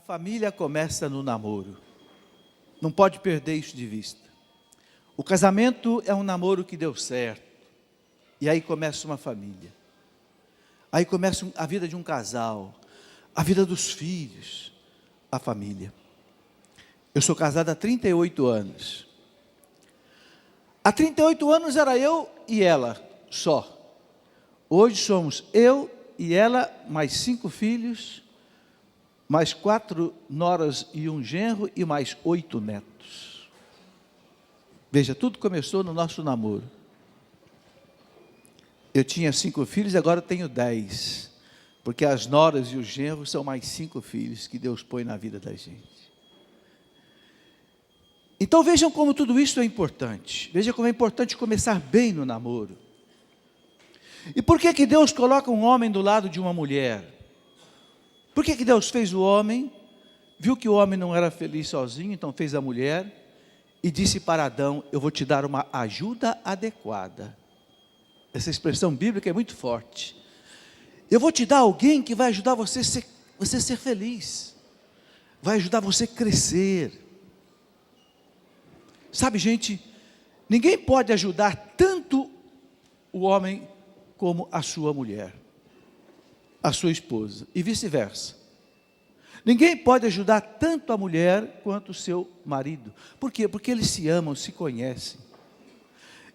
família começa no namoro. Não pode perder isso de vista. O casamento é um namoro que deu certo. E aí começa uma família. Aí começa a vida de um casal, a vida dos filhos, a família. Eu sou casado há 38 anos. Há 38 anos era eu e ela só. Hoje somos eu e ela, mais 5 filhos, mais 4 noras e um genro e mais 8 netos. Veja, tudo começou no nosso namoro. Eu tinha 5 filhos, agora tenho 10. Porque as noras e os genros são mais 5 filhos que Deus põe na vida da gente. Então vejam como tudo isso é importante. Veja como é importante começar bem no namoro. E por que que Deus coloca um homem do lado de uma mulher? Por que que Deus fez o homem, viu que o homem não era feliz sozinho, então fez a mulher, e disse para Adão, eu vou te dar uma ajuda adequada. Essa expressão bíblica é muito forte. Eu vou te dar alguém que vai ajudar você a ser feliz. Vai ajudar você a crescer. Sabe, gente, ninguém pode ajudar tanto o homem como a sua mulher, a sua esposa, e vice-versa. Ninguém pode ajudar tanto a mulher quanto o seu marido. Por quê? Porque eles se amam, se conhecem.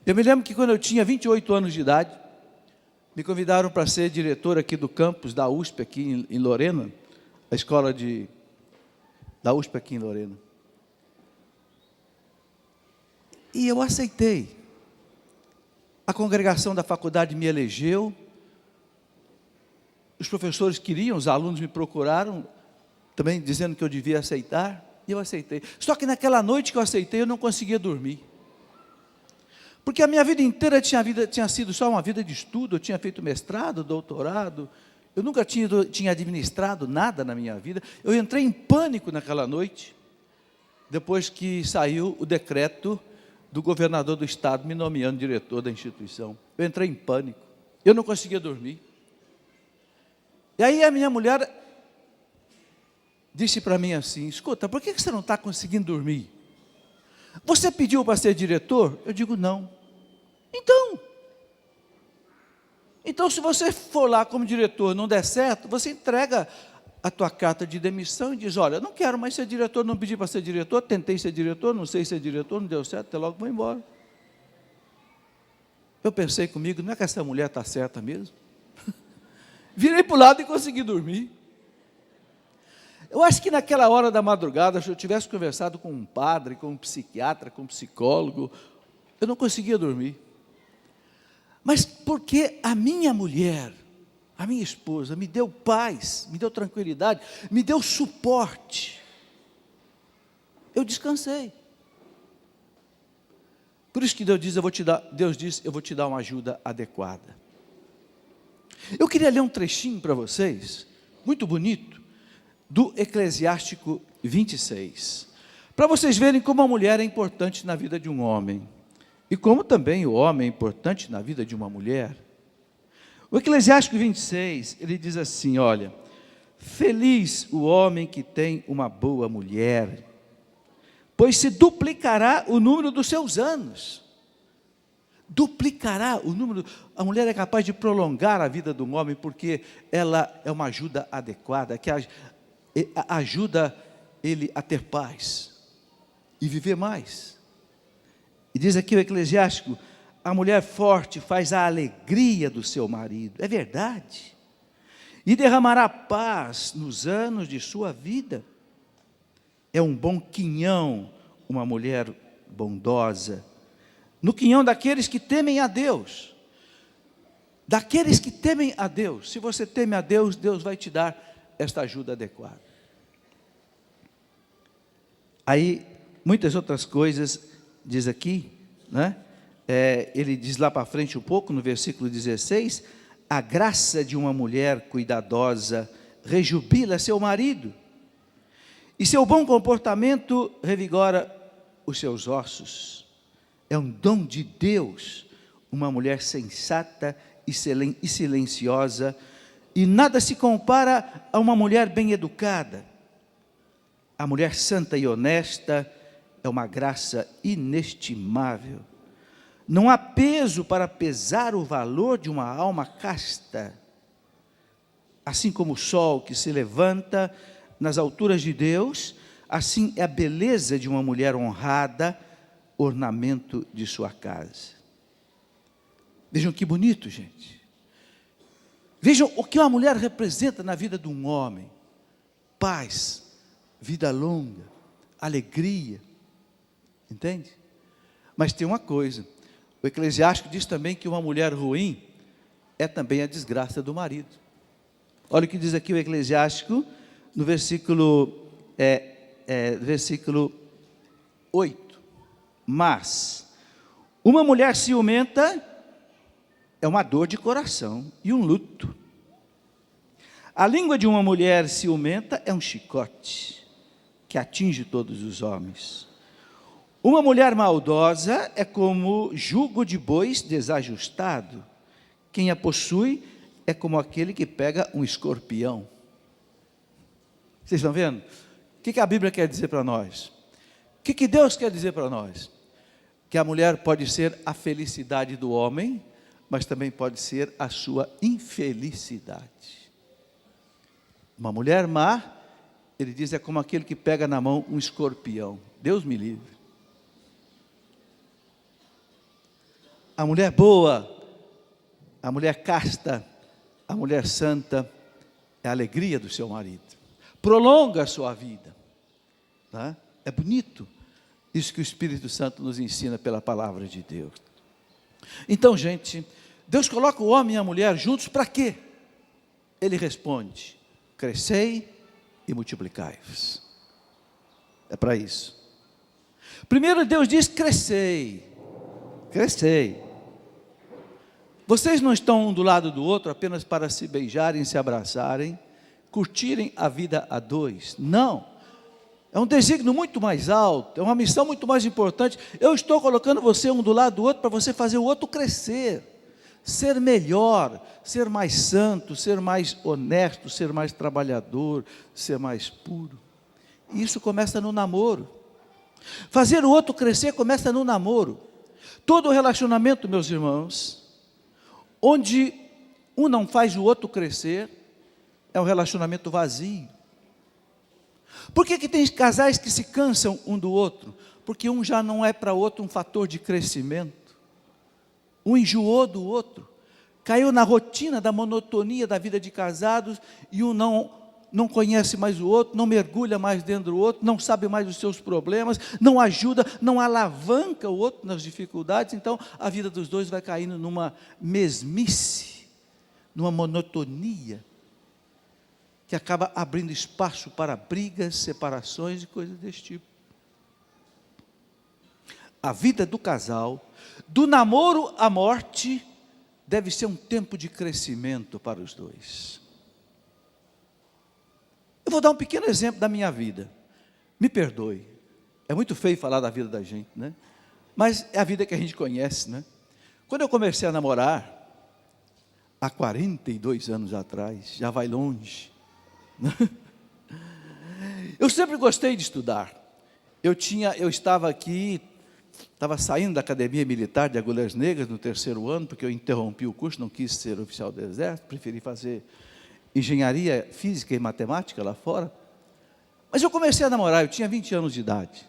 Eu me lembro que quando eu tinha 28 anos de idade, me convidaram para ser diretor aqui do campus da USP aqui em Lorena, a escola da USP aqui em Lorena. E eu aceitei. A congregação da faculdade me elegeu, os professores queriam, os alunos me procuraram, também dizendo que eu devia aceitar, e eu aceitei. Só que naquela noite que eu aceitei, eu não conseguia dormir. Porque a minha vida inteira tinha sido só uma vida de estudo, eu tinha feito mestrado, doutorado, eu nunca tinha administrado nada na minha vida. Eu entrei em pânico naquela noite, depois que saiu o decreto do governador do estado me nomeando diretor da instituição. Eu entrei em pânico, eu não conseguia dormir. E aí a minha mulher disse para mim assim, escuta, por que você não está conseguindo dormir? Você pediu para ser diretor? Eu digo, não. Então se você for lá como diretor, não der certo, você entrega a tua carta de demissão e diz, olha, eu não quero mais ser diretor, não pedi para ser diretor, tentei ser diretor, não sei ser diretor, não deu certo, até logo vou embora. Eu pensei comigo, não é que essa mulher está certa mesmo? Virei para o lado e consegui dormir. Eu acho que naquela hora da madrugada, se eu tivesse conversado com um padre, com um psiquiatra, com um psicólogo, eu não conseguia dormir. Mas porque a minha mulher, a minha esposa, me deu paz, me deu tranquilidade, me deu suporte, eu descansei. Por isso que Deus diz, eu vou te dar uma ajuda adequada. Eu queria ler um trechinho para vocês, muito bonito, do Eclesiástico 26, para vocês verem como a mulher é importante na vida de um homem, e como também o homem é importante na vida de uma mulher. O Eclesiástico 26, ele diz assim, olha, feliz o homem que tem uma boa mulher, pois se duplicará o número dos seus anos. Duplicará o número, a mulher é capaz de prolongar a vida do homem, porque ela é uma ajuda adequada, que ajuda ele a ter paz e viver mais. E diz aqui o Eclesiástico, a mulher forte faz a alegria do seu marido, é verdade, e derramará paz nos anos de sua vida. É um bom quinhão, uma mulher bondosa, no quinhão daqueles que temem a Deus, daqueles que temem a Deus. Se você teme a Deus, Deus vai te dar esta ajuda adequada. Aí, muitas outras coisas, diz aqui, né? Ele diz lá para frente um pouco, no versículo 16, a graça de uma mulher cuidadosa rejubila seu marido, e seu bom comportamento revigora os seus ossos. É um dom de Deus, uma mulher sensata e silenciosa, e nada se compara a uma mulher bem educada. A mulher santa e honesta é uma graça inestimável. Não há peso para pesar o valor de uma alma casta. Assim como o sol que se levanta nas alturas de Deus, assim é a beleza de uma mulher honrada, ornamento de sua casa. Vejam que bonito, gente. Vejam o que uma mulher representa na vida de um homem: paz, vida longa, alegria. Entende? Mas tem uma coisa: o Eclesiástico diz também que uma mulher ruim é também a desgraça do marido. Olha o que diz aqui o Eclesiástico, no versículo 8. Mas uma mulher ciumenta é uma dor de coração e um luto. A língua de uma mulher ciumenta é um chicote que atinge todos os homens. Uma mulher maldosa é como jugo de bois desajustado. Quem a possui é como aquele que pega um escorpião. Vocês estão vendo? O que a Bíblia quer dizer para nós? O que Deus quer dizer para nós? Que a mulher pode ser a felicidade do homem, mas também pode ser a sua infelicidade. Uma mulher má, ele diz, é como aquele que pega na mão um escorpião. Deus me livre. A mulher boa, a mulher casta, a mulher santa, é a alegria do seu marido. Prolonga a sua vida. Tá? É bonito isso que o Espírito Santo nos ensina pela palavra de Deus. Então, gente, Deus coloca o homem e a mulher juntos para quê? Ele responde: crescei e multiplicai-vos. É para isso. Primeiro Deus diz: crescei. Crescei. Vocês não estão um do lado do outro apenas para se beijarem, se abraçarem, curtirem a vida a dois. Não. É um desígnio muito mais alto, é uma missão muito mais importante. Eu estou colocando você um do lado do outro para você fazer o outro crescer, ser melhor, ser mais santo, ser mais honesto, ser mais trabalhador, ser mais puro. E isso começa no namoro. Fazer o outro crescer começa no namoro. Todo relacionamento, meus irmãos, onde um não faz o outro crescer, é um relacionamento vazio. Por que tem casais que se cansam um do outro? Porque um já não é para o outro um fator de crescimento. Um enjoou do outro, caiu na rotina da monotonia da vida de casados, e um não conhece mais o outro, não mergulha mais dentro do outro, não sabe mais os seus problemas, não ajuda, não alavanca o outro nas dificuldades. Então a vida dos dois vai caindo numa mesmice, numa monotonia, que acaba abrindo espaço para brigas, separações e coisas desse tipo. A vida do casal, do namoro à morte, deve ser um tempo de crescimento para os dois. Eu vou dar um pequeno exemplo da minha vida. Me perdoe, é muito feio falar da vida da gente, né? Mas é a vida que a gente conhece, né? Quando eu comecei a namorar, há 42 anos atrás, já vai longe, eu sempre gostei de estudar. Eu estava saindo da academia militar de Agulhas Negras no 3º ano, porque eu interrompi o curso, não quis ser oficial do exército, preferi fazer engenharia física e matemática lá fora. Mas eu comecei a namorar, eu tinha 20 anos de idade.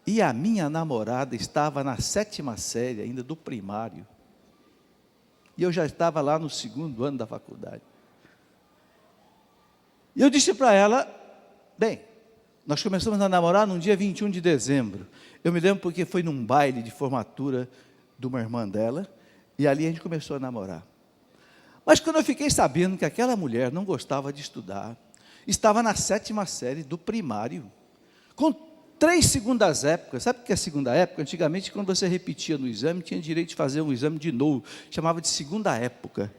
E a minha namorada estava na 7ª série ainda do primário. E eu já estava lá no 2º ano da faculdade. E eu disse para ela, bem, nós começamos a namorar no dia 21 de dezembro. Eu me lembro porque foi num baile de formatura de uma irmã dela, e ali a gente começou a namorar. Mas quando eu fiquei sabendo que aquela mulher não gostava de estudar, estava na 7ª série do primário, com 3 segundas épocas. Sabe o que é segunda época? Antigamente, quando você repetia no exame, tinha direito de fazer um exame de novo, chamava de segunda época.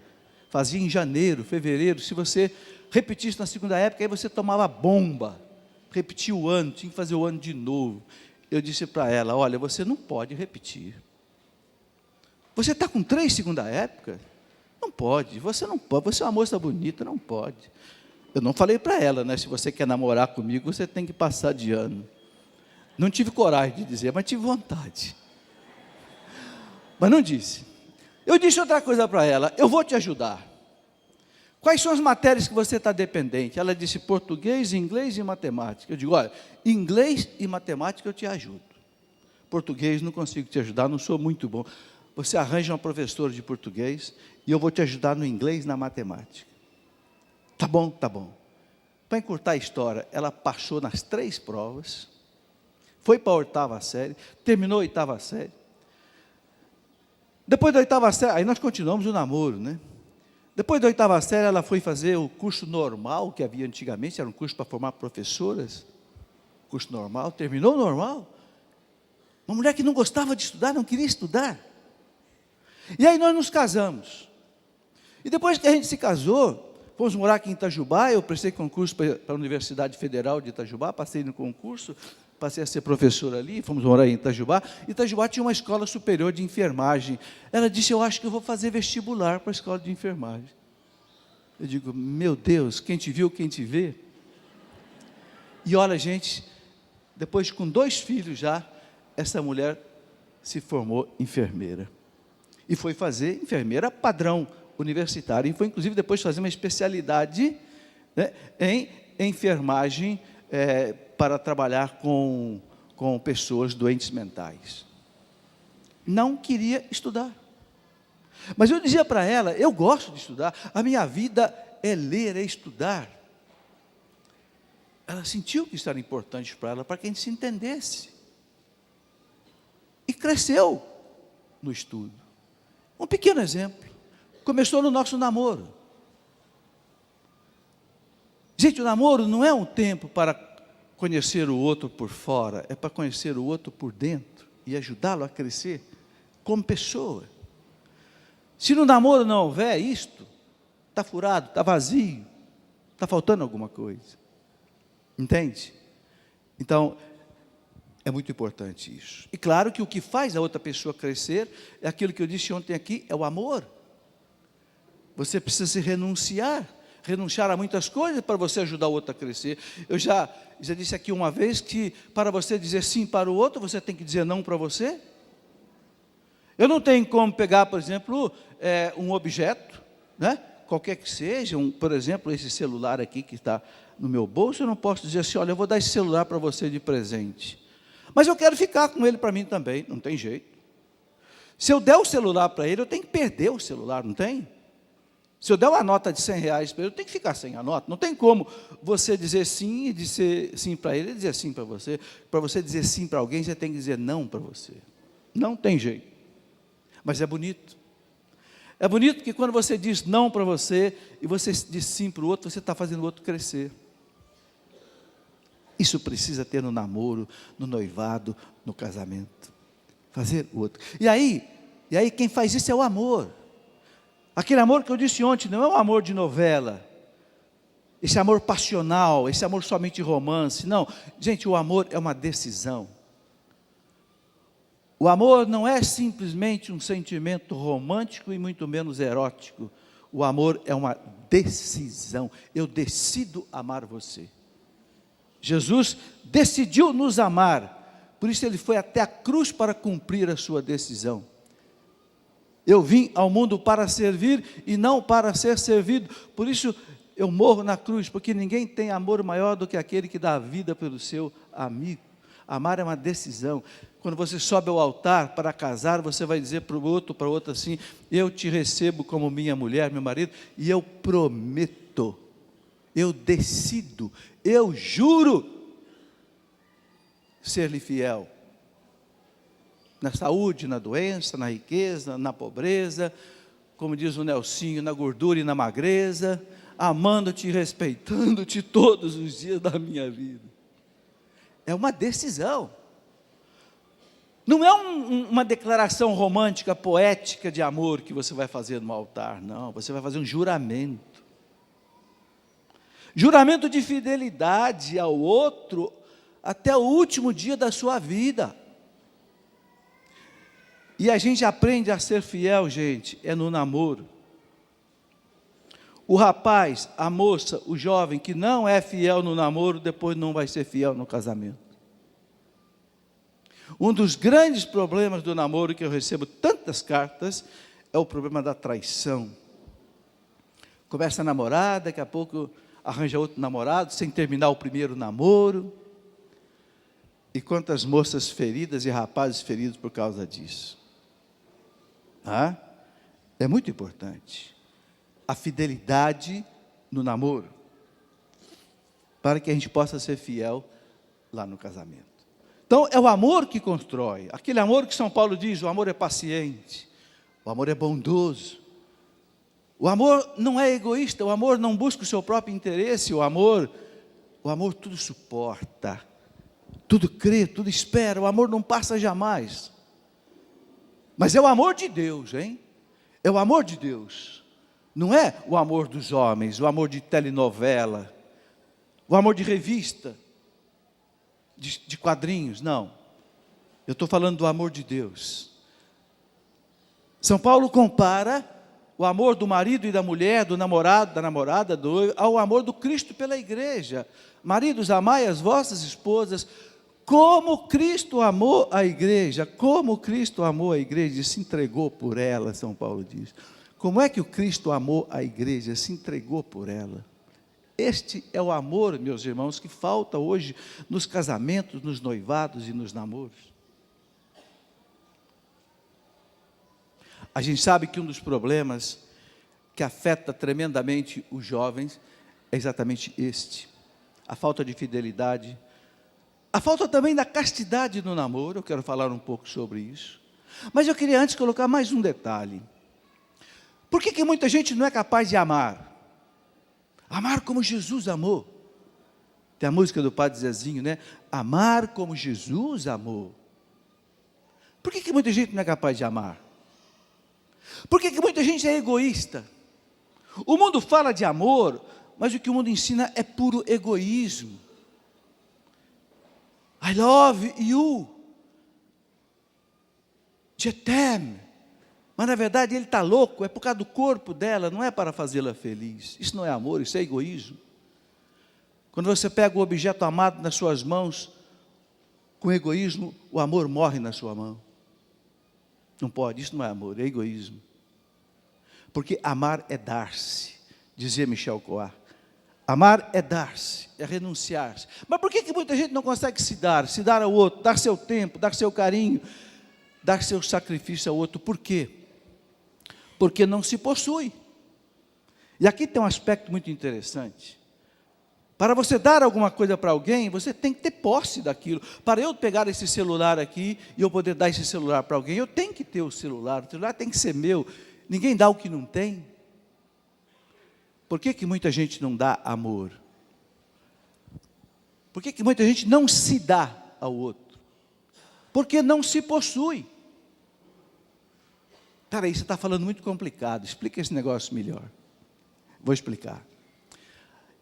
Fazia em janeiro, fevereiro. Se você repetisse na segunda época, aí você tomava bomba, repetia o ano, tinha que fazer o ano de novo. Eu disse para ela, olha, você não pode repetir. Você está com 3 segunda época? Não pode, você não pode, você é uma moça bonita, não pode. Eu não falei para ela, né? Se você quer namorar comigo, você tem que passar de ano. Não tive coragem de dizer, mas tive vontade. Mas não disse. Eu disse outra coisa para ela: eu vou te ajudar. Quais são as matérias que você está dependente? Ela disse português, inglês e matemática. Eu digo, olha, inglês e matemática eu te ajudo. Português não consigo te ajudar, não sou muito bom. Você arranja uma professora de português e eu vou te ajudar no inglês e na matemática. Tá bom, tá bom. Para encurtar a história, ela passou nas 3 provas, foi para a 8ª série, terminou a 8ª série. Depois da 8ª série, aí nós continuamos o namoro, né? Depois da 8ª série, ela foi fazer o curso normal, que havia antigamente, era um curso para formar professoras. Curso normal, terminou o normal. Uma mulher que não gostava de estudar, não queria estudar. E aí nós nos casamos. E depois que a gente se casou, fomos morar aqui em Itajubá. Eu prestei concurso para a Universidade Federal de Itajubá, passei no concurso, passei a ser professor ali, fomos morar em Itajubá. Itajubá tinha uma escola superior de enfermagem. Ela disse, eu acho que eu vou fazer vestibular para a escola de enfermagem. Eu digo, meu Deus, quem te viu, quem te vê. E olha, gente, depois com 2 filhos já, essa mulher se formou enfermeira. E foi fazer enfermeira padrão universitário. E foi, inclusive, depois fazer uma especialidade, né, em enfermagem, para trabalhar com pessoas doentes mentais. Não queria estudar. Mas eu dizia para ela, eu gosto de estudar, a minha vida é ler, é estudar. Ela sentiu que isso era importante para ela, para que a gente se entendesse. E cresceu no estudo. Um pequeno exemplo. Começou no nosso namoro. Gente, o namoro não é um tempo para conhecer o outro por fora, é para conhecer o outro por dentro e ajudá-lo a crescer como pessoa. Se no namoro não houver isto, está furado, está vazio, está faltando alguma coisa. Entende? Então, é muito importante isso. E claro que o que faz a outra pessoa crescer, é aquilo que eu disse ontem aqui, é o amor. Você precisa se renunciar a muitas coisas para você ajudar o outro a crescer. Eu já disse aqui uma vez que para você dizer sim para o outro, você tem que dizer não para você. Eu não tenho como pegar, por exemplo, um objeto, né? Qualquer que seja, por exemplo, esse celular aqui que está no meu bolso, eu não posso dizer assim, olha, eu vou dar esse celular para você de presente. Mas eu quero ficar com ele para mim também, não tem jeito. Se eu der o celular para ele, eu tenho que perder o celular, não tem? Se eu der uma nota de R$100 para ele, eu tenho que ficar sem a nota. Não tem como você dizer sim e dizer sim para ele e dizer sim para você. Para você dizer sim para alguém, você tem que dizer não para você. Não tem jeito. Mas é bonito. É bonito que quando você diz não para você e você diz sim para o outro, você está fazendo o outro crescer. Isso precisa ter no namoro, no noivado, no casamento. Fazer o outro. E aí quem faz isso é o amor. Aquele amor que eu disse ontem, não é um amor de novela, esse amor passional, esse amor somente romance, não. Gente, o amor é uma decisão. O amor não é simplesmente um sentimento romântico e muito menos erótico. O amor é uma decisão. Eu decido amar você. Jesus decidiu nos amar, por isso ele foi até a cruz para cumprir a sua decisão. Eu vim ao mundo para servir e não para ser servido, por isso eu morro na cruz, porque ninguém tem amor maior do que aquele que dá a vida pelo seu amigo. Amar é uma decisão. Quando você sobe ao altar para casar, você vai dizer para o outro, para outra assim, eu te recebo como minha mulher, meu marido, e eu prometo, eu decido, eu juro ser-lhe fiel. Na saúde, na doença, na riqueza, na pobreza, como diz o Nelsinho, na gordura e na magreza, amando-te e respeitando-te todos os dias da minha vida. É uma decisão. Não é uma declaração romântica, poética de amor que você vai fazer no altar, não. Você vai fazer um juramento. Juramento de fidelidade ao outro até o último dia da sua vida. E a gente aprende a ser fiel, gente, é no namoro. O rapaz, a moça, o jovem que não é fiel no namoro, depois não vai ser fiel no casamento. Um dos grandes problemas do namoro, que eu recebo tantas cartas, é o problema da traição. Começa a namorar, daqui a pouco arranja outro namorado, sem terminar o primeiro namoro. E quantas moças feridas e rapazes feridos por causa disso. É muito importante a fidelidade no namoro, para que a gente possa ser fiel lá no casamento. Então, é o amor que constrói, aquele amor que São Paulo diz, o amor é paciente, o amor é bondoso, o amor não é egoísta, o amor não busca o seu próprio interesse, o amor tudo suporta, tudo crê, tudo espera, o amor não passa jamais. Mas é o amor de Deus, hein? É o amor de Deus. Não é o amor dos homens, o amor de telenovela, o amor de revista, de quadrinhos, não. Eu estou falando do amor de Deus. São Paulo compara o amor do marido e da mulher, do namorado, da namorada, ao amor do Cristo pela igreja. Maridos, amai as vossas esposas, como Cristo amou a igreja, como Cristo amou a igreja e se entregou por ela, São Paulo diz. Como é que o Cristo amou a igreja, se entregou por ela? Este é o amor, meus irmãos, que falta hoje nos casamentos, nos noivados e nos namoros. A gente sabe que um dos problemas que afeta tremendamente os jovens é exatamente este: a falta de fidelidade, a falta também da castidade no namoro. Eu quero falar um pouco sobre isso. Mas eu queria antes colocar mais um detalhe. Por que muita gente não é capaz de amar? Amar como Jesus amou. Tem a música do Padre Zezinho, né? Amar como Jesus amou. Por que muita gente não é capaz de amar? Por que muita gente é egoísta? O mundo fala de amor, mas o que o mundo ensina é puro egoísmo. I love you. Je t'aime. Mas na verdade ele está louco, é por causa do corpo dela, não é para fazê-la feliz. Isso não é amor, isso é egoísmo. Quando você pega o objeto amado nas suas mãos, com egoísmo, o amor morre na sua mão. Não pode, isso não é amor, é egoísmo. Porque amar é dar-se, dizia Michel Coar. Amar é dar-se, é renunciar-se. Mas por que muita gente não consegue se dar ao outro, dar seu tempo, dar seu carinho, dar seu sacrifício ao outro? Por quê? Porque não se possui. E aqui tem um aspecto muito interessante. Para você dar alguma coisa para alguém, você tem que ter posse daquilo. Para eu pegar esse celular aqui e eu poder dar esse celular para alguém, eu tenho que ter o celular tem que ser meu. Ninguém dá o que não tem. Por que muita gente não dá amor? Por que muita gente não se dá ao outro? Porque não se possui. Peraí, você está falando muito complicado, explica esse negócio melhor. Vou explicar.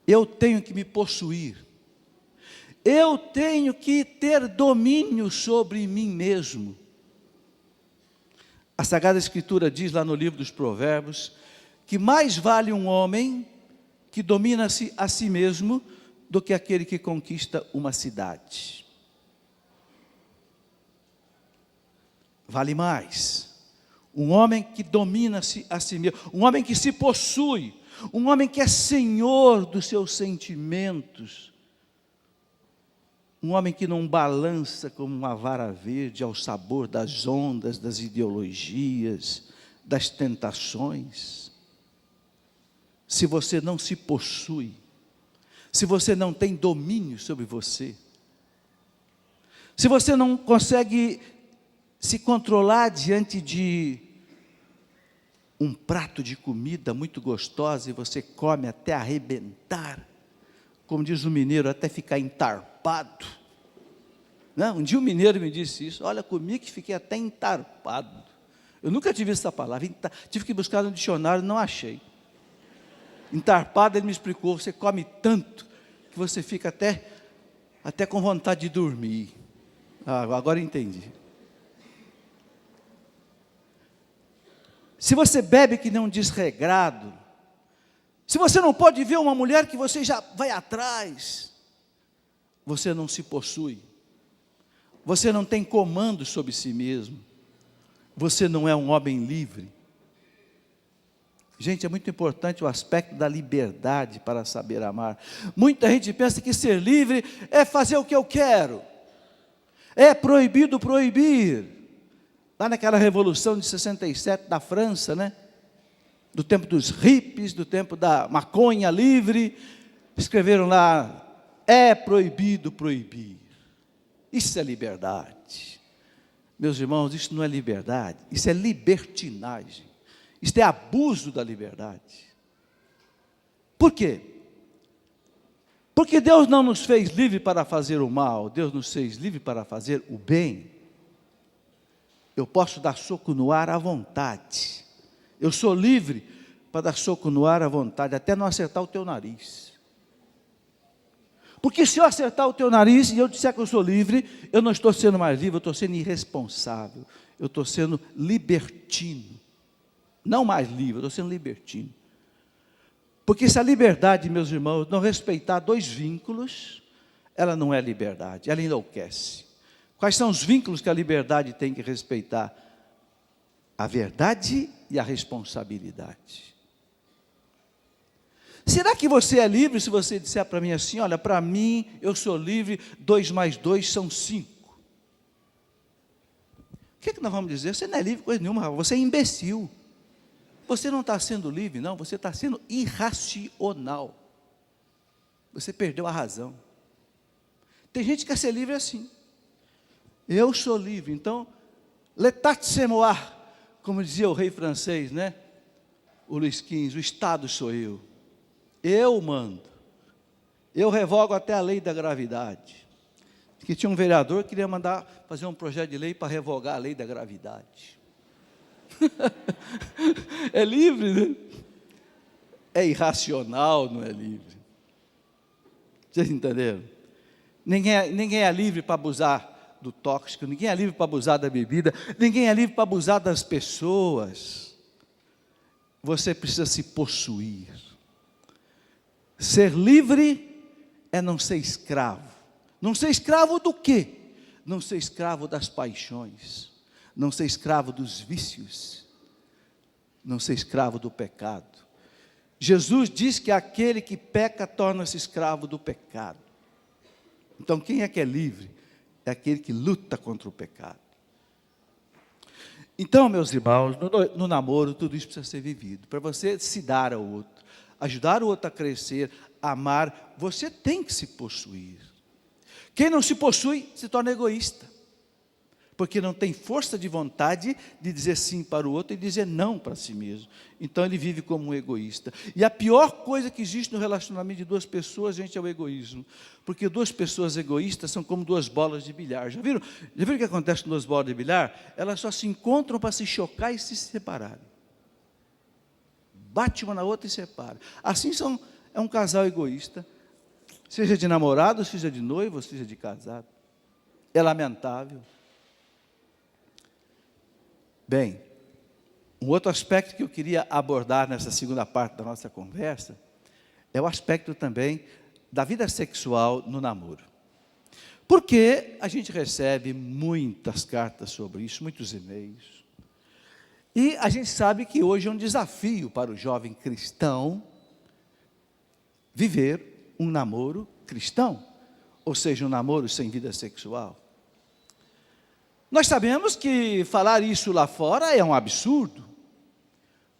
Eu tenho que me possuir. Eu tenho que ter domínio sobre mim mesmo. A Sagrada Escritura diz lá no livro dos Provérbios, que mais vale um homem que domina-se a si mesmo, do que aquele que conquista uma cidade. Vale mais um homem que domina-se a si mesmo, um homem que se possui, um homem que é senhor dos seus sentimentos, um homem que não balança como uma vara verde ao sabor das ondas, das ideologias, das tentações. Se você não se possui, se você não tem domínio sobre você, se você não consegue se controlar diante de um prato de comida muito gostosa e você come até arrebentar, como diz o mineiro, até ficar entarpado. Não, um dia um mineiro me disse isso: olha, comi que fiquei até entarpado. Eu nunca tive essa palavra, tive que buscar no dicionário, não achei. Entarpado, ele me explicou, você come tanto que você fica até com vontade de dormir. Agora entendi. Se você bebe que nem um desregrado, Se você não pode ver uma mulher que você já vai atrás, você não se possui. Você não tem comando sobre si mesmo. Você não é um homem livre. Gente, é muito importante o aspecto da liberdade para saber amar. Muita gente pensa que ser livre é fazer o que eu quero. É proibido proibir. Lá naquela revolução de 67 da França, né? Do tempo dos hippies, do tempo da maconha livre, escreveram lá, é proibido proibir. Isso é liberdade. Meus irmãos, isso não é liberdade, isso é libertinagem. Isso é abuso da liberdade. Por quê? Porque Deus não nos fez livre para fazer o mal, Deus nos fez livre para fazer o bem. Eu posso dar soco no ar à vontade. Eu sou livre para dar soco no ar à vontade, até não acertar o teu nariz. Porque se eu acertar o teu nariz e eu disser que eu sou livre, eu não estou sendo mais livre, eu estou sendo irresponsável. Eu estou sendo libertino. Não mais livre, eu estou sendo libertino. Porque se a liberdade, meus irmãos, não respeitar dois vínculos, ela não é liberdade, ela enlouquece. Quais são os vínculos que a liberdade tem que respeitar? A verdade e a responsabilidade. Será que você é livre se você disser para mim assim, olha, para mim, eu sou livre, 2 mais 2 são 5. O que nós vamos dizer? Você não é livre coisa nenhuma, você é imbecil. Você não está sendo livre, não, você está sendo irracional. Você perdeu a razão. Tem gente que quer ser livre assim. Eu sou livre, então, l'état c'est moi, como dizia o rei francês, né? O Luís XV, o Estado sou eu. Eu mando. Eu revogo até a lei da gravidade. Porque tinha um vereador que queria mandar fazer um projeto de lei para revogar a lei da gravidade. É livre, né? É irracional, não é livre. Vocês entenderam? Ninguém é livre para abusar do tóxico, ninguém é livre para abusar da bebida, ninguém é livre para abusar das pessoas. Você precisa se possuir. Ser livre é não ser escravo. Não ser escravo do quê? Não ser escravo das paixões. Não ser escravo dos vícios. Não ser escravo do pecado. Jesus diz que aquele que peca torna-se escravo do pecado. Então quem é que é livre? É aquele que luta contra o pecado. Então, meus irmãos, no namoro tudo isso precisa ser vivido. Para você se dar ao outro, ajudar o outro a crescer, amar, você tem que se possuir. Quem não se possui se torna egoísta. Porque não tem força de vontade de dizer sim para o outro e dizer não para si mesmo. Então ele vive como um egoísta. E a pior coisa que existe no relacionamento de duas pessoas, gente, é o egoísmo. Porque duas pessoas egoístas são como duas bolas de bilhar. Já viram o que acontece com duas bolas de bilhar? Elas só se encontram para se chocar e se separarem. Bate uma na outra e separa. Assim é um casal egoísta. Seja de namorado, seja de noivo, seja de casado. É lamentável. Bem, um outro aspecto que eu queria abordar nessa segunda parte da nossa conversa é o aspecto também da vida sexual no namoro. Porque a gente recebe muitas cartas sobre isso, muitos e-mails. E a gente sabe que hoje é um desafio para o jovem cristão viver um namoro cristão, ou seja, um namoro sem vida sexual. Nós sabemos que falar isso lá fora é um absurdo,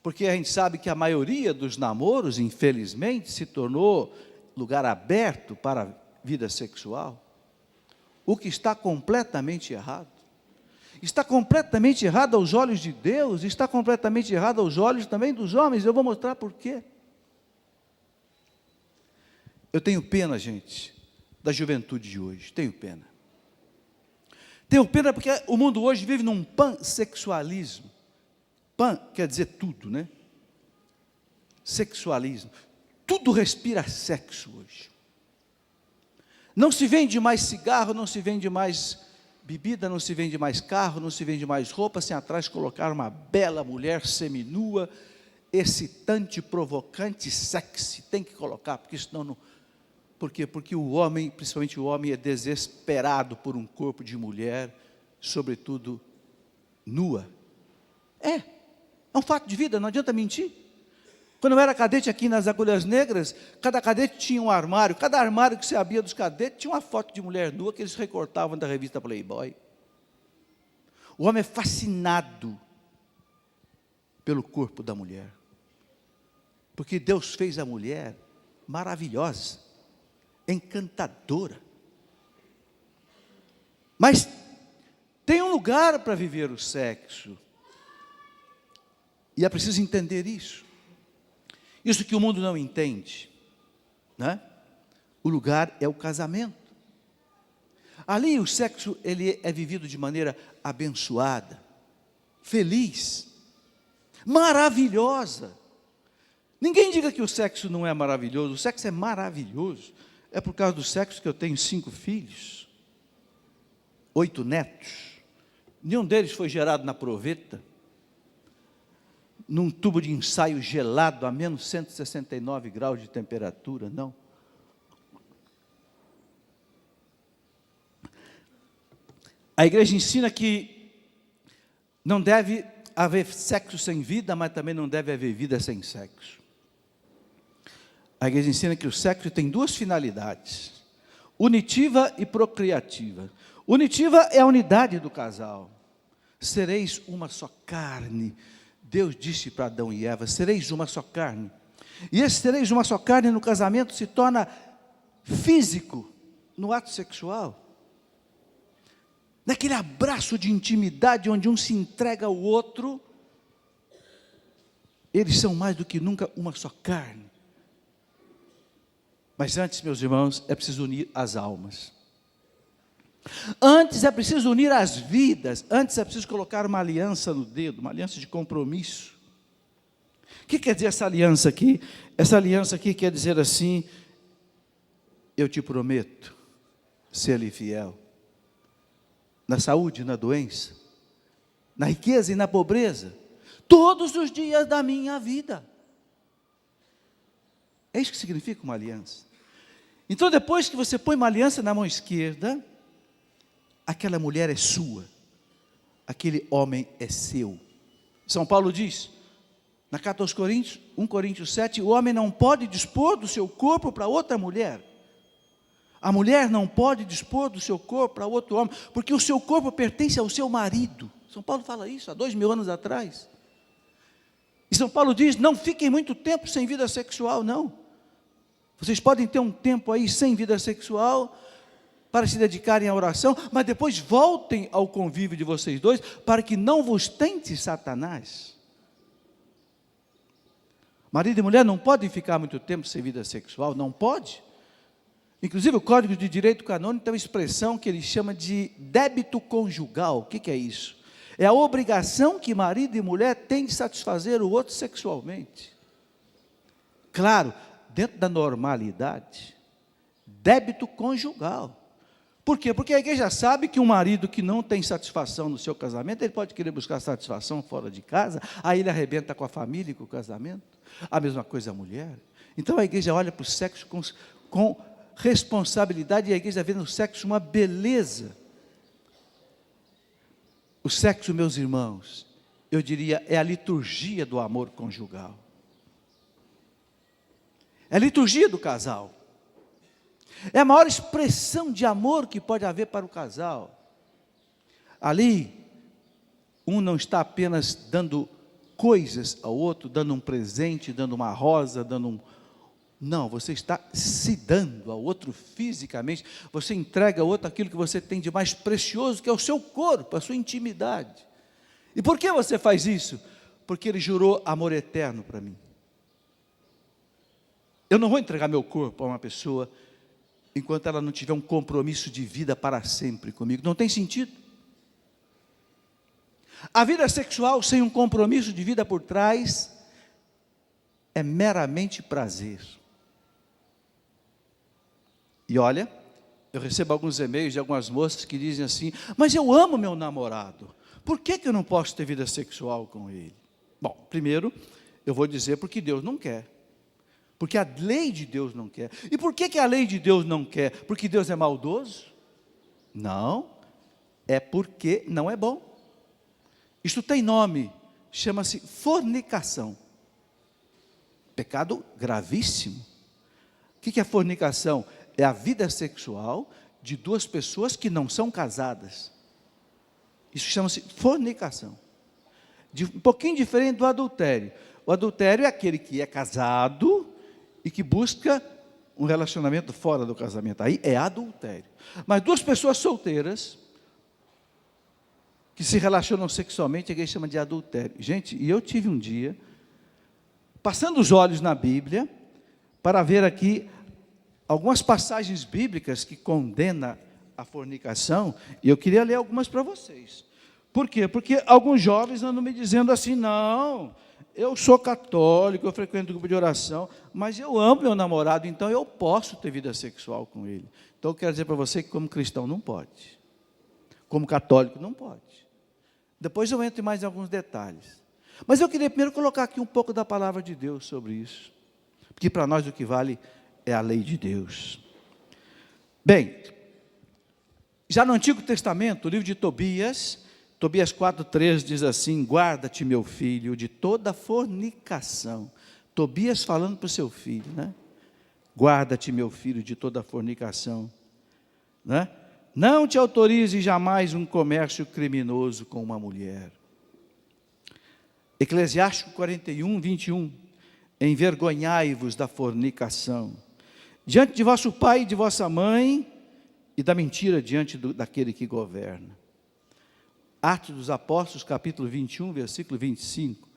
porque a gente sabe que a maioria dos namoros, infelizmente, se tornou lugar aberto para a vida sexual, o que está completamente errado. Está completamente errado aos olhos de Deus, está completamente errado aos olhos também dos homens. Eu vou mostrar por quê. Eu tenho pena, gente, da juventude de hoje, tenho pena. Tenho pena porque o mundo hoje vive num pansexualismo. Pan quer dizer tudo, né? Sexualismo. Tudo respira sexo hoje. Não se vende mais cigarro, não se vende mais bebida, não se vende mais carro, não se vende mais roupa, sem atrás colocar uma bela mulher seminua. excitante, provocante, sexy. Tem que colocar, porque senão não... Por quê? Porque o homem, principalmente o homem, é desesperado por um corpo de mulher, sobretudo nua. É um fato de vida, não adianta mentir. Quando eu era cadete aqui nas Agulhas Negras, cada cadete tinha um armário. Cada armário que você abria dos cadetes tinha uma foto de mulher nua que eles recortavam da revista Playboy. O homem é fascinado pelo corpo da mulher. Porque Deus fez a mulher maravilhosa, encantadora. Mas tem um lugar para viver o sexo. E é preciso entender isso. Isso que o mundo não entende, né? O lugar é o casamento. Ali o sexo ele é vivido de maneira abençoada, feliz, maravilhosa. Ninguém diga que o sexo não é maravilhoso. O sexo é maravilhoso. É por causa do sexo que eu tenho 5 filhos, 8 netos. Nenhum deles foi gerado na proveta, num tubo de ensaio gelado a menos 169 graus de temperatura, não. A igreja ensina que não deve haver sexo sem vida, mas também não deve haver vida sem sexo. A igreja ensina que o sexo tem 2 finalidades, unitiva e procriativa. Unitiva é a unidade do casal. Sereis uma só carne. Deus disse para Adão e Eva, sereis uma só carne. E esse sereis uma só carne no casamento se torna físico, no ato sexual. Naquele abraço de intimidade, onde um se entrega ao outro, eles são mais do que nunca uma só carne. Mas antes, meus irmãos, é preciso unir as almas. Antes é preciso unir as vidas. Antes é preciso colocar uma aliança no dedo, uma aliança de compromisso. O que quer dizer essa aliança aqui? Essa aliança aqui quer dizer assim: eu te prometo ser-lhe fiel, na saúde e na doença, na riqueza e na pobreza, todos os dias da minha vida. É isso que significa uma aliança. Então, depois que você põe uma aliança na mão esquerda, aquela mulher é sua, aquele homem é seu. São Paulo diz, na carta aos Coríntios, 1 Coríntios 7, o homem não pode dispor do seu corpo para outra mulher. A mulher não pode dispor do seu corpo para outro homem, porque o seu corpo pertence ao seu marido. São Paulo fala isso há 2000 anos atrás. E São Paulo diz, não fiquem muito tempo sem vida sexual, não. Vocês podem ter um tempo aí sem vida sexual, para se dedicarem à oração, mas depois voltem ao convívio de vocês dois, para que não vos tente Satanás. Marido e mulher não podem ficar muito tempo sem vida sexual, não pode. Inclusive o Código de Direito Canônico tem uma expressão que ele chama de débito conjugal. O que é isso? É a obrigação que marido e mulher têm de satisfazer o outro sexualmente. Claro, dentro da normalidade, débito conjugal. Por quê? Porque a igreja sabe que um marido que não tem satisfação no seu casamento, ele pode querer buscar satisfação fora de casa, aí ele arrebenta com a família e com o casamento. A mesma coisa a mulher. Então a igreja olha para o sexo com responsabilidade, e a igreja vê no sexo uma beleza. O sexo, meus irmãos, eu diria, é a liturgia do amor conjugal. É a liturgia do casal. É a maior expressão de amor que pode haver para o casal. Ali, um não está apenas dando coisas ao outro, dando um presente, dando uma rosa, dando um... Não, você está se dando ao outro fisicamente. Você entrega ao outro aquilo que você tem de mais precioso, que é o seu corpo, a sua intimidade. E por que você faz isso? Porque ele jurou amor eterno para mim. Eu não vou entregar meu corpo a uma pessoa enquanto ela não tiver um compromisso de vida para sempre comigo. Não tem sentido. A vida sexual sem um compromisso de vida por trás é meramente prazer. E olha, eu recebo alguns e-mails de algumas moças que dizem assim, mas eu amo meu namorado, por que eu não posso ter vida sexual com ele? Bom, primeiro, Eu vou dizer porque Deus não quer. Porque a lei de Deus não quer. E por que a lei de Deus não quer? Porque Deus é maldoso? Não, é porque não é bom. Isto tem nome, chama-se fornicação. Pecado gravíssimo. O que é fornicação? É a vida sexual de duas pessoas que não são casadas. Isso chama-se fornicação. Um pouquinho diferente do adultério. O adultério é aquele que é casado e que busca um relacionamento fora do casamento. Aí é adultério. Mas duas pessoas solteiras que se relacionam sexualmente, a igreja chama de adultério. Gente, e eu tive um dia, passando os olhos na Bíblia, para ver aqui algumas passagens bíblicas que condenam a fornicação, e eu queria ler algumas para vocês. Por quê? Porque alguns jovens andam me dizendo assim, não, eu sou católico, eu frequento grupo de oração, mas eu amo meu namorado, então eu posso ter vida sexual com ele. Então eu quero dizer para você que como cristão não pode, como católico não pode. Depois eu entro em mais alguns detalhes. Mas eu queria primeiro colocar aqui um pouco da palavra de Deus sobre isso, porque para nós o que vale é a lei de Deus. Bem, já no Antigo Testamento, o livro de Tobias 4,3 diz assim, guarda-te meu filho de toda fornicação. Tobias falando para o seu filho, né? Guarda-te meu filho de toda fornicação, né? Não te autorize jamais um comércio criminoso com uma mulher. Eclesiástico 41, 21. Envergonhai-vos da fornicação, diante de vosso pai e de vossa mãe, e da mentira diante daquele que governa. Atos dos Apóstolos, capítulo 21, versículo 25.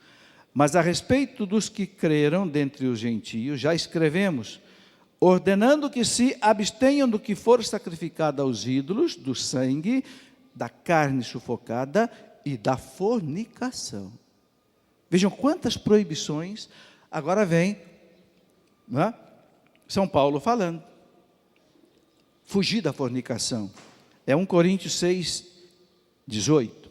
Mas a respeito dos que creram dentre os gentios, já escrevemos, ordenando que se abstenham do que for sacrificado aos ídolos, do sangue, da carne sufocada e da fornicação. Vejam quantas proibições. Agora vem, não é? São Paulo falando. Fugir da fornicação. É 1 Coríntios 6, 18.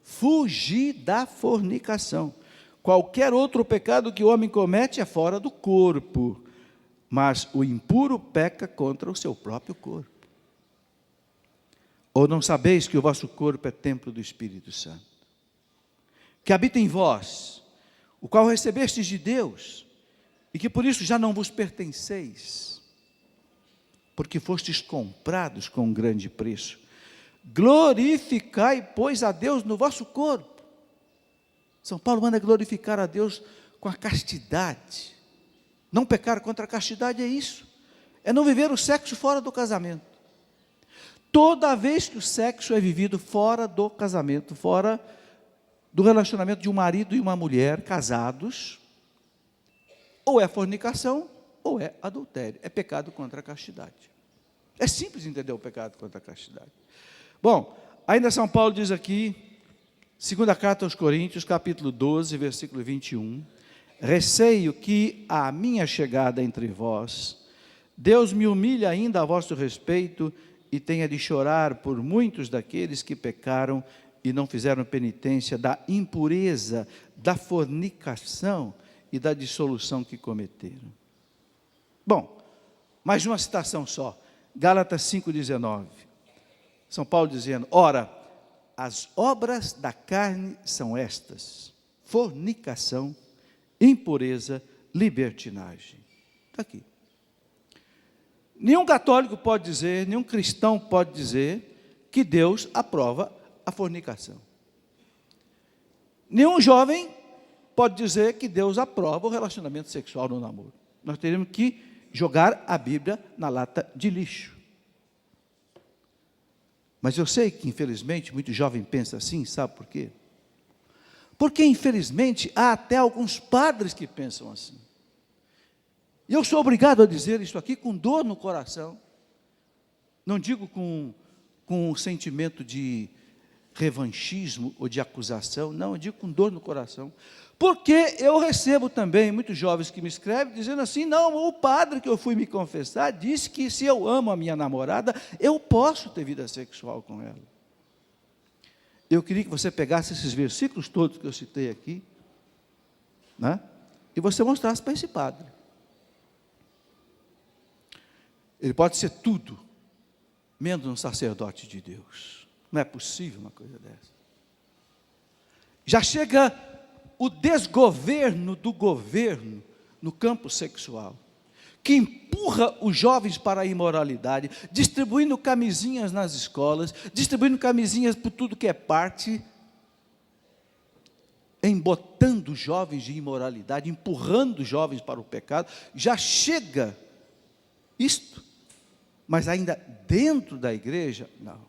Fugir da fornicação. Qualquer outro pecado que o homem comete é fora do corpo, mas o impuro peca contra o seu próprio corpo. Ou não sabeis que o vosso corpo é templo do Espírito Santo, que habita em vós, o qual recebestes de Deus, e que por isso já não vos pertenceis, porque fostes comprados com um grande preço. Glorificai, pois, a Deus no vosso corpo. São Paulo manda glorificar a Deus com a castidade. Não pecar contra a castidade é isso. É não viver o sexo fora do casamento. Toda vez que o sexo é vivido fora do casamento, fora do relacionamento de um marido e uma mulher casados, ou é fornicação, ou é adultério. É pecado contra a castidade. É simples entender o pecado contra a castidade. Bom, ainda São Paulo diz aqui, segunda carta aos Coríntios, capítulo 12, versículo 21, receio que a minha chegada entre vós, Deus me humilhe ainda a vosso respeito e tenha de chorar por muitos daqueles que pecaram e não fizeram penitência da impureza, da fornicação e da dissolução que cometeram. Bom, mais uma citação só, Gálatas 5,19. São Paulo dizendo, ora, as obras da carne são estas, fornicação, impureza, libertinagem. Está aqui. Nenhum católico pode dizer, nenhum cristão pode dizer que Deus aprova a fornicação. Nenhum jovem pode dizer que Deus aprova o relacionamento sexual no namoro. Nós teremos que jogar a Bíblia na lata de lixo. Mas eu sei que, infelizmente, muito jovem pensa assim, sabe por quê? Porque, infelizmente, há até alguns padres que pensam assim. E eu sou obrigado a dizer isso aqui com dor no coração. Não digo com um sentimento de revanchismo ou de acusação, não, eu digo com dor no coração. Porque eu recebo também muitos jovens que me escrevem dizendo assim, não, o padre que eu fui me confessar disse que se eu amo a minha namorada, eu posso ter vida sexual com ela. Eu queria que você pegasse esses versículos todos que eu citei aqui, né? e você mostrasse para esse padre. Ele pode ser tudo, menos um sacerdote de Deus. Não é possível uma coisa dessa. Já chega o desgoverno do governo no campo sexual, que empurra os jovens para a imoralidade, distribuindo camisinhas nas escolas, distribuindo camisinhas por tudo que é parte, embotando os jovens de imoralidade, empurrando os jovens para o pecado. Já chega isto, mas ainda dentro da igreja, não.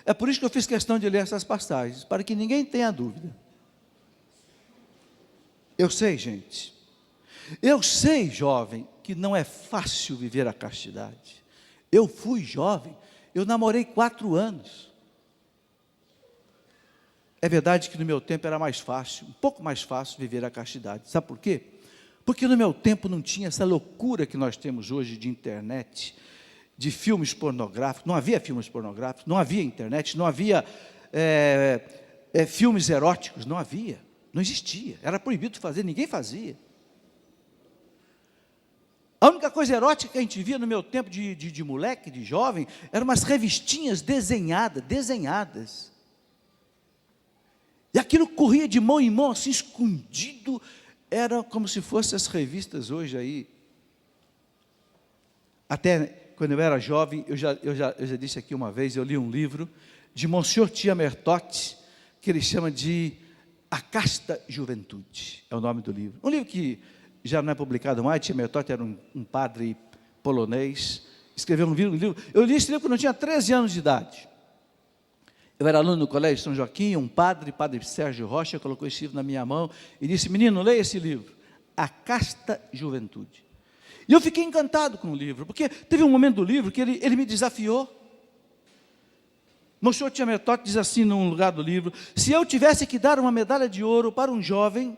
É por isso que eu fiz questão de ler essas passagens, para que ninguém tenha dúvida. Eu sei, gente, eu sei, jovem, que não é fácil viver a castidade. Eu fui jovem, eu namorei 4 anos. É verdade que no meu tempo era mais fácil, um pouco mais fácil viver a castidade. Sabe por quê? Porque no meu tempo não tinha essa loucura que nós temos hoje de internet, de filmes pornográficos. Não havia filmes pornográficos, não havia internet, não havia filmes eróticos, não havia, não existia. Era proibido fazer, ninguém fazia. A única coisa erótica que a gente via no meu tempo de moleque, de jovem, eram umas revistinhas desenhadas. E aquilo corria de mão em mão, assim, escondido. Era como se fossem as revistas hoje aí. Até quando eu era jovem, eu já disse aqui uma vez, eu li um livro de Monsieur Tiamertot, que ele chama de A Casta Juventude, é o nome do livro. Um livro que já não é publicado mais. Tiamertot era um padre polonês, escreveu um livro. Eu li esse livro quando eu tinha 13 anos de idade. Eu era aluno no Colégio São Joaquim, padre Sérgio Rocha, colocou esse livro na minha mão e disse: menino, leia esse livro, A Casta Juventude. E eu fiquei encantado com o livro, porque teve um momento do livro que ele me desafiou. Monsieur Tiamertot diz assim num lugar do livro: se eu tivesse que dar uma medalha de ouro para um jovem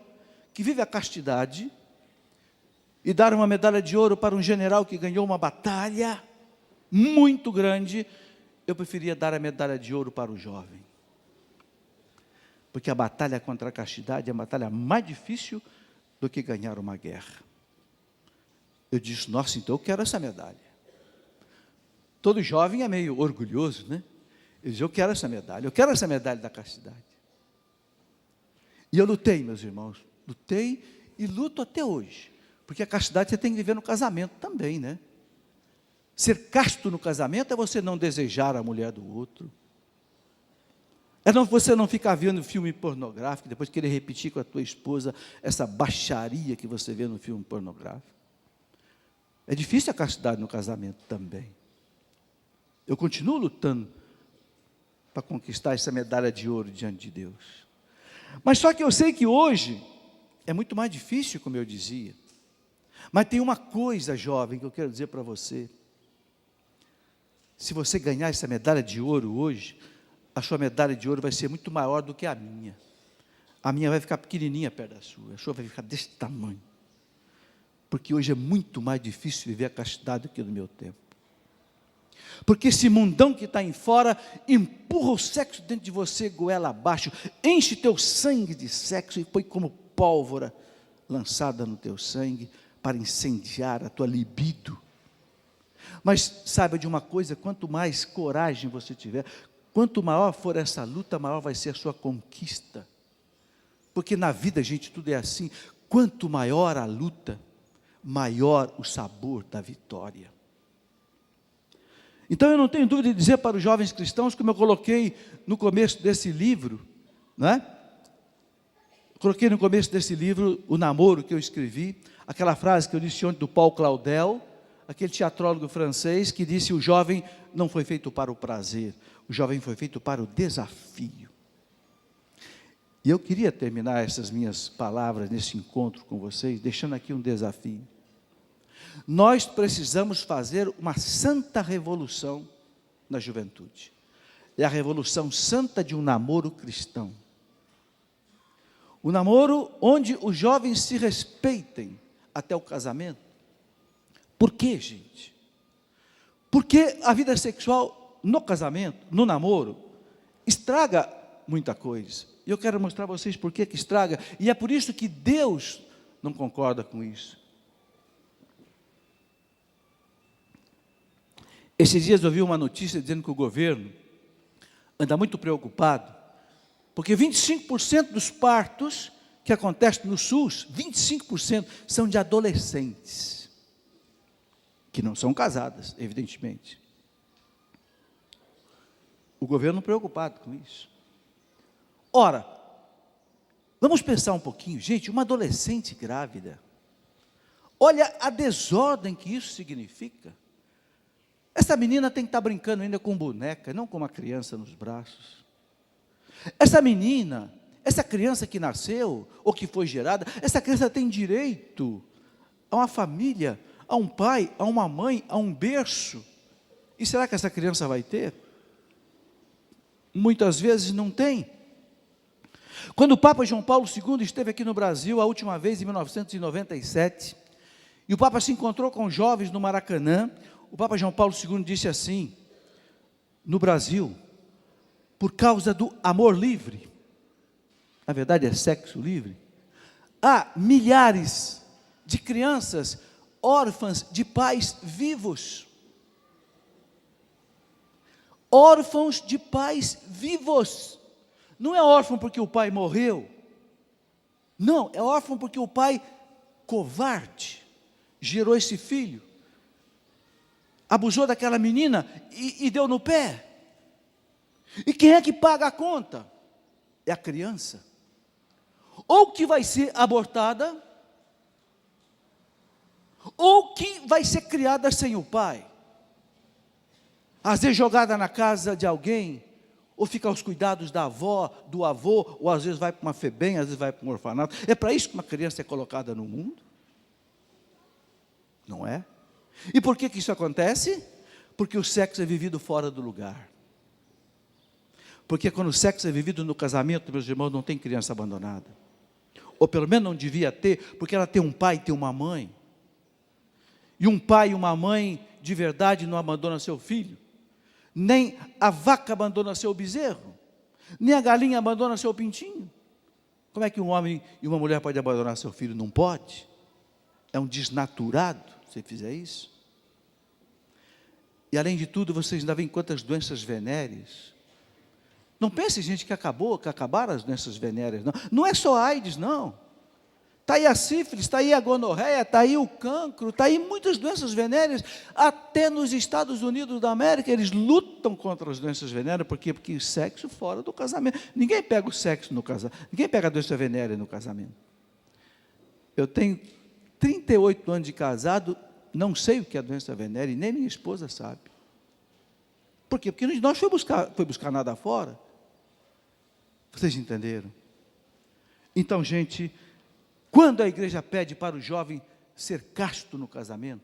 que vive a castidade, e dar uma medalha de ouro para um general que ganhou uma batalha muito grande, eu preferia dar a medalha de ouro para o jovem. Porque a batalha contra a castidade é a batalha mais difícil do que ganhar uma guerra. Eu disse: nossa, então eu quero essa medalha. Todo jovem é meio orgulhoso, né? Eu disse: eu quero essa medalha da castidade. E eu lutei, meus irmãos, lutei e luto até hoje. Porque a castidade você tem que viver no casamento também, né? Ser casto no casamento é você não desejar a mulher do outro. Você não ficar vendo filme pornográfico, depois querer repetir com a tua esposa essa baixaria que você vê no filme pornográfico. É difícil a castidade no casamento também. Eu continuo lutando para conquistar essa medalha de ouro diante de Deus. Mas só que eu sei que hoje é muito mais difícil, como eu dizia. Mas tem uma coisa, jovem, que eu quero dizer para você. Se você ganhar essa medalha de ouro hoje, a sua medalha de ouro vai ser muito maior do que a minha. A minha vai ficar pequenininha perto da sua, a sua vai ficar desse tamanho. Porque hoje é muito mais difícil viver a castidade do que no meu tempo. Porque esse mundão que está aí fora empurra o sexo dentro de você, goela abaixo, enche teu sangue de sexo e põe como pólvora lançada no teu sangue, para incendiar a tua libido. Mas saiba de uma coisa: quanto mais coragem você tiver, quanto maior for essa luta, maior vai ser a sua conquista. Porque na vida, gente, tudo é assim: quanto maior a luta, maior o sabor da vitória. Então eu não tenho dúvida de dizer para os jovens cristãos, como eu coloquei no começo desse livro, não é? Coloquei no começo desse livro o namoro que eu escrevi, aquela frase que eu disse ontem do Paul Claudel, aquele teatrólogo francês que disse: o jovem não foi feito para o prazer, o jovem foi feito para o desafio. E eu queria terminar essas minhas palavras nesse encontro com vocês, deixando aqui um desafio. Nós precisamos fazer uma santa revolução na juventude. É a revolução santa de um namoro cristão. O namoro onde os jovens se respeitem até o casamento. Por quê, gente? Porque a vida sexual no casamento, no namoro, estraga muita coisa. E eu quero mostrar a vocês por que estraga. E é por isso que Deus não concorda com isso. Esses dias eu vi uma notícia dizendo que o governo anda muito preocupado, porque 25% dos partos que acontecem no SUS, 25% são de adolescentes, que não são casadas, evidentemente. O governo preocupado com isso. Ora, vamos pensar um pouquinho, gente, uma adolescente grávida, olha a desordem que isso significa. Essa menina tem que estar brincando ainda com boneca, não com uma criança nos braços. Essa menina, essa criança que nasceu, ou que foi gerada, essa criança tem direito a uma família, a um pai, a uma mãe, a um berço. E será que essa criança vai ter? Muitas vezes não tem. Quando o Papa João Paulo II esteve aqui no Brasil, a última vez em 1997, e o Papa se encontrou com jovens no Maracanã, o Papa João Paulo II disse assim: no Brasil, por causa do amor livre, na verdade é sexo livre, há milhares de crianças órfãs de pais vivos. Órfãos de pais vivos. Não é órfão porque o pai morreu. Não, é órfão porque o pai, covarde, gerou esse filho, abusou daquela menina e deu no pé. E quem é que paga a conta? É a criança. Ou que vai ser abortada, ou que vai ser criada sem o pai. Às vezes jogada na casa de alguém, ou fica aos cuidados da avó, do avô, ou às vezes vai para uma FEBEM, às vezes vai para um orfanato. É para isso que uma criança é colocada no mundo? Não é? E por que isso acontece? Porque o sexo é vivido fora do lugar. Porque quando o sexo é vivido no casamento, meus irmãos, não tem criança abandonada. Ou pelo menos não devia ter, porque ela tem um pai e tem uma mãe. E um pai e uma mãe de verdade não abandonam seu filho. Nem a vaca abandona seu bezerro. Nem a galinha abandona seu pintinho. Como é que um homem e uma mulher podem abandonar seu filho? Não pode. É um desnaturado se fizer isso. E além de tudo, vocês ainda veem quantas doenças venéreas. Não pense, gente, que acabaram as doenças venéreas, não. Não é só a AIDS, não. Está aí a sífilis, está aí a gonorreia, está aí o cancro, está aí muitas doenças venéreas. Até nos Estados Unidos da América, eles lutam contra as doenças venéreas. Por quê? Porque sexo fora do casamento. Ninguém pega o sexo no casamento. Ninguém pega a doença venérea no casamento. Eu tenho 38 anos de casado, não sei o que é a doença venérea, e nem minha esposa sabe. Por quê? Porque nós foi buscar nada fora. Vocês entenderam? Então, gente, quando a igreja pede para o jovem ser casto no casamento,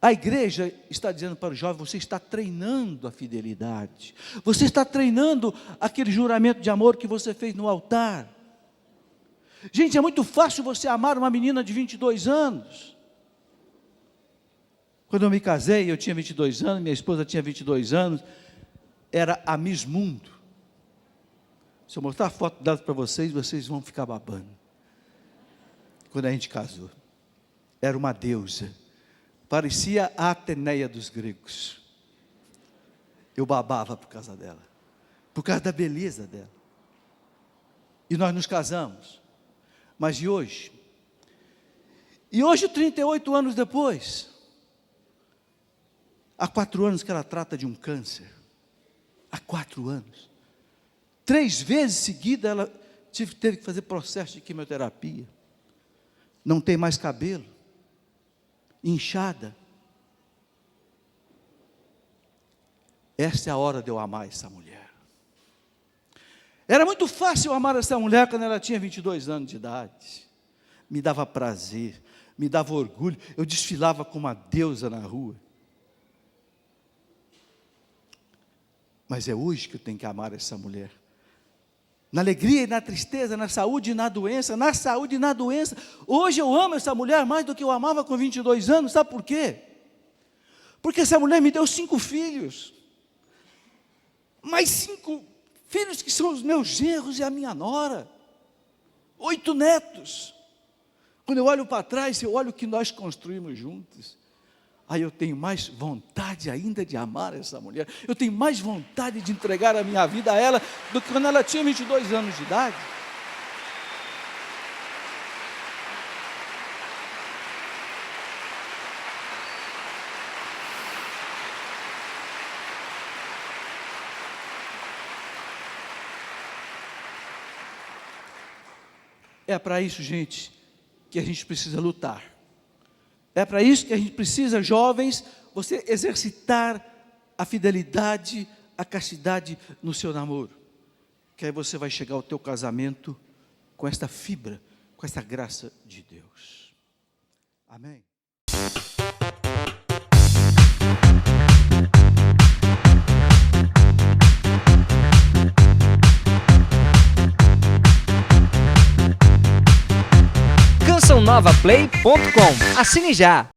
a igreja está dizendo para o jovem: você está treinando a fidelidade, você está treinando aquele juramento de amor que você fez no altar. Gente, é muito fácil você amar uma menina de 22 anos. Quando eu me casei, eu tinha 22 anos, minha esposa tinha 22 anos, era a Miss Mundo. Se eu mostrar a foto dela para vocês, vocês vão ficar babando. Quando a gente casou, era uma deusa, parecia a Ateneia dos gregos. Eu babava por causa dela, por causa da beleza dela. E nós nos casamos. Mas e hoje? E hoje, 38 anos depois, há 4 anos que ela trata de um câncer. Há 4 anos. 3 vezes seguida ela teve que fazer processo de quimioterapia. Não tem mais cabelo. Inchada. Essa é a hora de eu amar essa mulher. Era muito fácil amar essa mulher quando ela tinha 22 anos de idade. Me dava prazer, me dava orgulho. Eu desfilava como uma deusa na rua. Mas é hoje que eu tenho que amar essa mulher. Na alegria e na tristeza, na saúde e na doença, na saúde e na doença. Hoje eu amo essa mulher mais do que eu amava com 22 anos. Sabe por quê? Porque essa mulher me deu 5 filhos. Mais 5 filhos que são os meus genros e a minha nora. 8 netos. Quando eu olho para trás, eu olho o que nós construímos juntos. Aí eu tenho mais vontade ainda de amar essa mulher. Eu tenho mais vontade de entregar a minha vida a ela do que quando ela tinha 22 anos de idade. É para isso, gente, que a gente precisa lutar. É para isso que a gente precisa, jovens, você exercitar a fidelidade, a castidade no seu namoro. Que aí você vai chegar ao teu casamento com esta fibra, com esta graça de Deus. Amém. CançãoNovaPlay.com. Assine já!